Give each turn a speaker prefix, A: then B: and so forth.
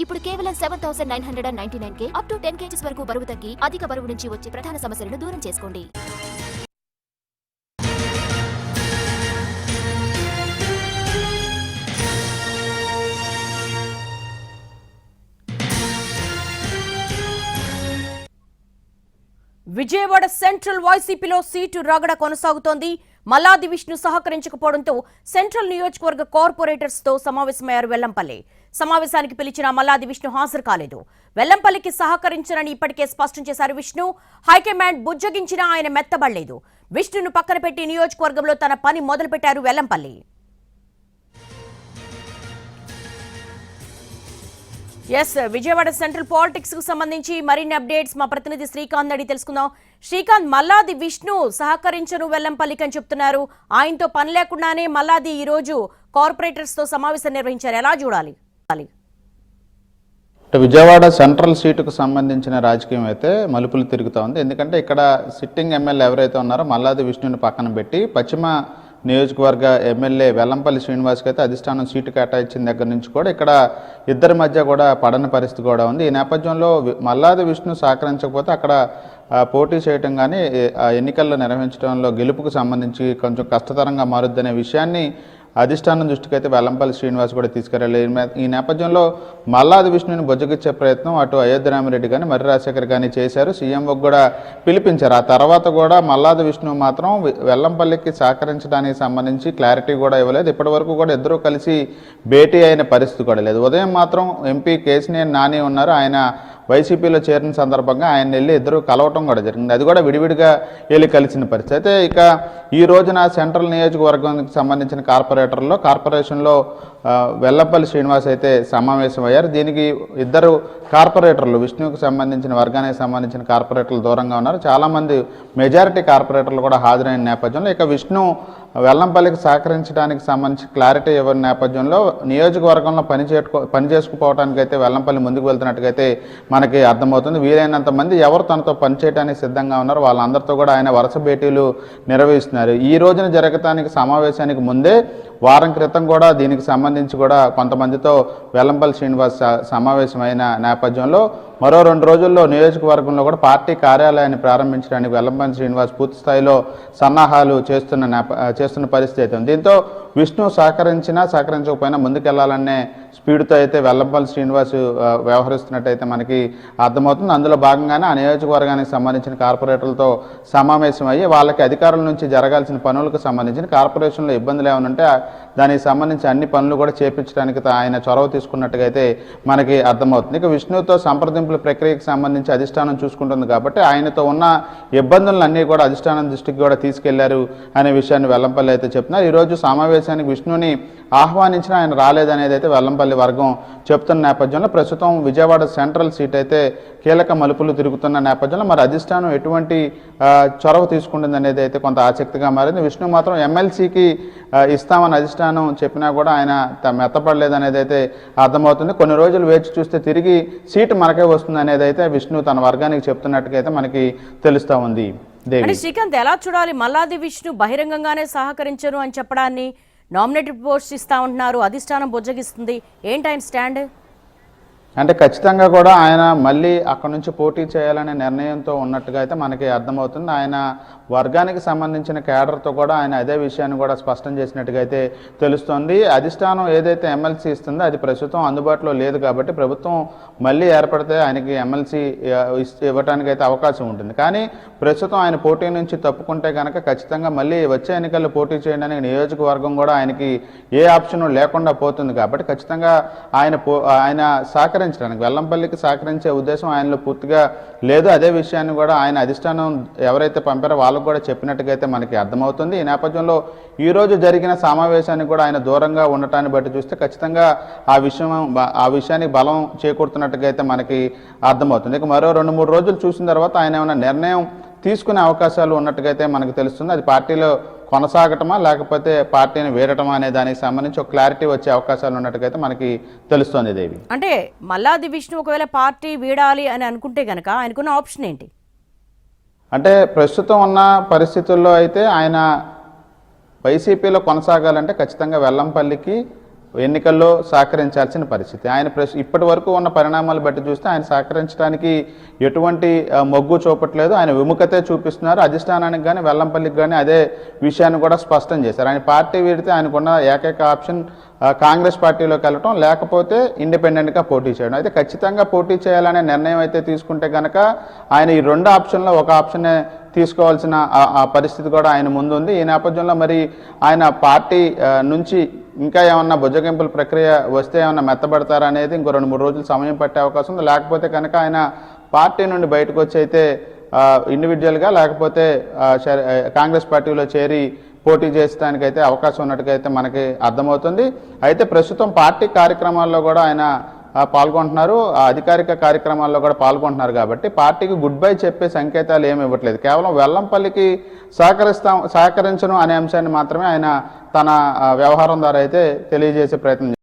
A: ఇప్పుడు కేవలం 7,999 up to 10 kgs వరకు బరువు తగ్గి అధిక బరువు నుంచి వచ్చే ప్రధాన సమస్యలను దూరం చేసుకోండి.
B: విజయవాడ సెంట్రల్ వైసీపీలో సీటు రగడ కొనసాగుతోంది. మల్లాది విష్ణు సహకరించకపోవడంతో సెంట్రల్ నియోజకవర్గ కార్పొరేటర్స్ తో సమావేశమయ్యారు వెల్లంపల్లి. సమావేశానికి పిలిచిన మల్లాది విష్ణు హాజరు కాలేదు. వెల్లంపల్లికి సహకరించనని ఇప్పటికే స్పష్టం చేశారు విష్ణు. హైకమాండ్ బుజ్జగించినా ఆయన మెత్తబడలేదు. విష్ణును పక్కన పెట్టి నియోజకవర్గంలో తన పని మొదలుపెట్టారు వెల్లంపల్లి. విజయవాడ సెంట్రల్ పాలిటిక్స్ కు సంబంధించి మరిన్ని అప్డేట్స్ మా ప్రతినిధి శ్రీకాంత్ అడిగి తెలుసుకుందాం. శ్రీకాంత్, మల్లాది విష్ణు సహకరించను వెల్లంపల్లికి అని చెప్తున్నారు. ఆయనతో పని లేకుండానే మల్లాది ఈ రోజు కార్పొరేటర్స్ తో సమావేశం నిర్వహించారు. ఎలా చూడాలి?
C: విజయవాడ సెంట్రల్ సీటుకు సంబంధించిన రాజకీయం అయితే మలుపులు తిరుగుతూ ఉంది. ఎందుకంటే ఇక్కడ సిట్టింగ్ ఎమ్మెల్యే ఎవరైతే ఉన్నారో మల్లాది విష్ణుని పక్కన పెట్టి పశ్చిమ నియోజకవర్గ ఎమ్మెల్యే వెల్లంపల్లి శ్రీనివాస్కి అయితే అధిష్టానం సీటు కేటాయించిన దగ్గర నుంచి కూడా ఇక్కడ ఇద్దరి మధ్య కూడా పడని పరిస్థితి కూడా ఉంది. ఈ నేపథ్యంలో మల్లాది విష్ణు సహకరించకపోతే అక్కడ పోటీ చేయటం కానీ ఎన్నికల్లో నిర్వహించడంలో గెలుపుకు సంబంధించి కొంచెం కష్టతరంగా మారుద్దనే విషయాన్ని అధిష్టానం దృష్టికి అయితే వెల్లంపల్లి శ్రీనివాస్ కూడా తీసుకెళ్ళాలి. ఈ నేపథ్యంలో మల్లాది విష్ణుని బొజ్జగిచ్చే ప్రయత్నం అటు అయోధ్య రామిరెడ్డి కానీ మర్రి రాజశేఖర్ కానీ చేశారు. సీఎంఓకి కూడా పిలిపించారు. ఆ తర్వాత కూడా మల్లాది విష్ణు మాత్రం వెల్లంపల్లికి సహకరించడానికి సంబంధించి క్లారిటీ కూడా ఇవ్వలేదు. ఇప్పటి వరకు కూడా ఇద్దరూ కలిసి భేటీ అయిన పరిస్థితి కూడా లేదు. ఉదయం మాత్రం ఎంపీ కేసినేని నాని ఉన్నారు. ఆయన వైసీపీలో చేరిన సందర్భంగా ఆయన వెళ్ళి ఇద్దరు కలవటం కూడా జరిగింది. అది కూడా విడివిడిగా వెళ్ళి కలిసిన పరిస్థితి. అయితే ఇక ఈ రోజున సెంట్రల్ నియోజకవర్గానికి సంబంధించిన కార్పొరేషన్లో వెల్లంపల్లి శ్రీనివాస్ అయితే సమావేశమయ్యారు. దీనికి ఇద్దరు కార్పొరేటర్లు విష్ణువుకు సంబంధించిన వర్గానికి సంబంధించిన కార్పొరేటర్లు దూరంగా ఉన్నారు. చాలామంది మెజారిటీ కార్పొరేటర్లు కూడా హాజరైన నేపథ్యంలో ఇక విష్ణు వెల్లంపల్లికి సహకరించడానికి సంబంధించి క్లారిటీ ఇవ్వని నేపథ్యంలో నియోజకవర్గంలో పని చేసుకుపోవడానికి అయితే వెల్లంపల్లి ముందుకు వెళ్తున్నట్టుగైతే మనకి అర్థమవుతుంది. వీలైనంత మంది ఎవరు తనతో పనిచేయడానికి సిద్ధంగా ఉన్నారో వాళ్ళందరితో కూడా ఆయన వరుస భేటీలు నిర్వహిస్తున్నారు. ఈ రోజున జరగటానికి సమావేశానికి ముందే వారం క్రితం కూడా దీనికి సంబంధించి కూడా కొంతమందితో వెల్లంపల్లి శ్రీనివాస్ సమావేశమైన నేపథ్యంలో మరో 2 రోజుల్లో నియోజకవర్గంలో కూడా పార్టీ కార్యాలయాన్ని ప్రారంభించడానికి వెల్లంపల్లి శ్రీనివాస్ పూర్తి స్థాయిలో సన్నాహాలు చేస్తున్న పరిస్థితి అయితే ఉంది. దీంతో విష్ణు సహకరించకపోయినా ముందుకెళ్లాలనే స్పీడ్తో అయితే వెల్లంపల్లి శ్రీనివాస్ వ్యవహరిస్తున్నట్టయితే మనకి అర్థమవుతుంది. అందులో భాగంగానే ఆ నియోజకవర్గానికి సంబంధించిన కార్పొరేటర్లతో సమావేశం అయ్యి వాళ్ళకి అధికారుల నుంచి జరగాల్సిన పనులకు సంబంధించిన కార్పొరేషన్లో ఇబ్బందులు ఏమైనా ఉంటే దానికి సంబంధించి అన్ని పనులు కూడా చేపించడానికి ఆయన చొరవ తీసుకున్నట్టుగా అయితే మనకి అర్థమవుతుంది. ఇక విష్ణుతో సంప్రదింపుల ప్రక్రియకు సంబంధించి అధిష్టానం చూసుకుంటుంది కాబట్టి ఆయనతో ఉన్న ఇబ్బందులన్నీ కూడా అధిష్టానం దృష్టికి కూడా తీసుకెళ్లారు అనే విషయాన్ని వెల్లంపల్లి అయితే చెప్తున్నారు. ఈరోజు సమావేశానికి విష్ణుని ఆహ్వానించినా ఆయన రాలేదనేది అయితే వెల్లంపల్లి వర్గం చెప్తున్న నేపథ్యంలో ప్రస్తుతం విజయవాడ సెంట్రల్ సీట్ అయితే కీలక మలుపులు తిరుగుతున్న నేపథ్యంలో మరి అధిష్టానం ఎటువంటి చొరవ తీసుకుంటుంది అనేది అయితే కొంత ఆసక్తిగా మారింది. విష్ణు మాత్రం ఎమ్మెల్సీకి ఇస్తామని అధిష్టానం చెప్పినా కూడా ఆయన మెత్తపడలేదనేది అయితే అర్థమవుతుంది. కొన్ని రోజులు వేచి చూస్తే తిరిగి సీటు మనకే వస్తుంది అనేది అయితే విష్ణు తన వర్గానికి చెప్తున్నట్టుగా అయితే మనకి తెలుస్తూ ఉంది.
B: శ్రీకాంత్, ఎలా చూడాలి? మల్లాది విష్ణు బహిరంగంగానే సహకరించరు అని చెప్పడాన్ని నామినేటెడ్ పోస్ట్ ఇస్తా ఉంటున్నారు, అధిష్టానం బుజ్జగిస్తుంది. ఏంటి ఆయన స్టాండ్?
C: అంటే ఖచ్చితంగా కూడా ఆయన మళ్ళీ అక్కడ నుంచి పోటీ చేయాలనే నిర్ణయంతో ఉన్నట్టుగా అయితే మనకి అర్థమవుతుంది. ఆయన వర్గానికి సంబంధించిన కేడర్తో కూడా ఆయన అదే విషయాన్ని కూడా స్పష్టం చేసినట్టుగా అయితే తెలుస్తోంది. అధిష్టానం ఏదైతే ఎమ్మెల్సీ ఇస్తుందో అది ప్రస్తుతం అందుబాటులో లేదు కాబట్టి ప్రభుత్వం మళ్ళీ ఏర్పడితే ఆయనకి ఎమ్మెల్సీ ఇవ్వడానికి అయితే అవకాశం ఉంటుంది. కానీ ప్రస్తుతం ఆయన పోటీ నుంచి తప్పుకుంటే కనుక ఖచ్చితంగా మళ్ళీ వచ్చే ఎన్నికల్లో పోటీ చేయడానికి నియోజకవర్గం కూడా ఆయనకి ఏ ఆప్షన్ లేకుండా పోతుంది కాబట్టి ఖచ్చితంగా ఆయన సహకరించడానికి వెల్లంపల్లికి సహకరించే ఉద్దేశం ఆయనలో పూర్తిగా లేదు. అదే విషయాన్ని కూడా ఆయన అధిష్టానం ఎవరైతే పంపారో వాళ్ళకు కూడా చెప్పినట్టుగా అయితే మనకి అర్థమవుతుంది. ఈ నేపథ్యంలో ఈరోజు జరిగిన సమావేశానికి కూడా ఆయన దూరంగా ఉండటాన్ని బట్టి చూస్తే ఖచ్చితంగా ఆ విషయానికి బలం చేకూరుతున్నట్టుగా అయితే మనకి అర్థమవుతుంది. ఇక మరో 2-3 రోజులు చూసిన తర్వాత ఆయన ఏమైనా నిర్ణయం తీసుకునే అవకాశాలు ఉన్నట్టుగా అయితే మనకు తెలుస్తుంది. అది పార్టీలో కొనసాగటమా లేకపోతే పార్టీని వేరటమా అనే దానికి సంబంధించి ఒక క్లారిటీ వచ్చే అవకాశాలు ఉన్నట్టుగా మనకి తెలుస్తోంది. దేవి,
B: అంటే మల్లాది విష్ణు ఒకవేళ పార్టీ వీడాలి అని అనుకుంటే కనుక ఆయనకున్న ఆప్షన్ ఏంటి?
C: అంటే ప్రస్తుతం ఉన్న పరిస్థితుల్లో అయితే ఆయన వైసీపీలో కొనసాగాలంటే ఖచ్చితంగా వెల్లంపల్లికి ఎన్నికల్లో సహకరించాల్సిన పరిస్థితి. ఆయన ఇప్పటి వరకు ఉన్న పరిణామాలు బట్టి చూస్తే ఆయన సహకరించడానికి ఎటువంటి మొగ్గు చూపట్లేదు. ఆయన విముఖతే చూపిస్తున్నారు. అధిష్టానానికి కానీ వెల్లంపల్లికి కానీ అదే విషయాన్ని కూడా స్పష్టం చేశారు. ఆయన పార్టీ వీడితే ఆయనకున్న ఏకైక ఆప్షన్ కాంగ్రెస్ పార్టీలోకి వెళ్ళటం, లేకపోతే ఇండిపెండెంట్గా పోటీ చేయడం. అయితే ఖచ్చితంగా పోటీ చేయాలనే నిర్ణయం అయితే తీసుకుంటే కనుక ఆయన ఈ రెండు ఆప్షన్లో ఒక ఆప్షనే తీసుకోవాల్సిన పరిస్థితి కూడా ఆయన ముందు ఉంది. ఈ నేపథ్యంలో మరి ఆయన పార్టీ నుంచి ఇంకా ఏమన్నా బుజ్జగింపుల ప్రక్రియ వస్తే ఏమన్నా మెత్తబడతారా అనేది ఇంకో 2-3 రోజులు సమయం పట్టే అవకాశం ఉంది. లేకపోతే కనుక ఆయన పార్టీ నుండి బయటకు వచ్చి అయితే ఇండివిజువల్గా లేకపోతే కాంగ్రెస్ పార్టీలో చేరి పోటీ చేసడానికి అయితే అవకాశం ఉన్నట్టుగా మనకి అర్థమవుతుంది. అయితే ప్రస్తుతం పార్టీ కార్యక్రమాల్లో కూడా ఆయన పాల్గొంటున్నారు, అధికారిక కార్యక్రమాల్లో కూడా పాల్గొంటున్నారు. కాబట్టి పార్టీకి గుడ్ బై చెప్పే సంకేతాలు ఏమి ఇవ్వట్లేదు. కేవలం వెల్లంపల్లికి సహకరించను అనే అంశాన్ని మాత్రమే ఆయన తన వ్యవహారం ద్వారా అయితే తెలియజేసే ప్రయత్నం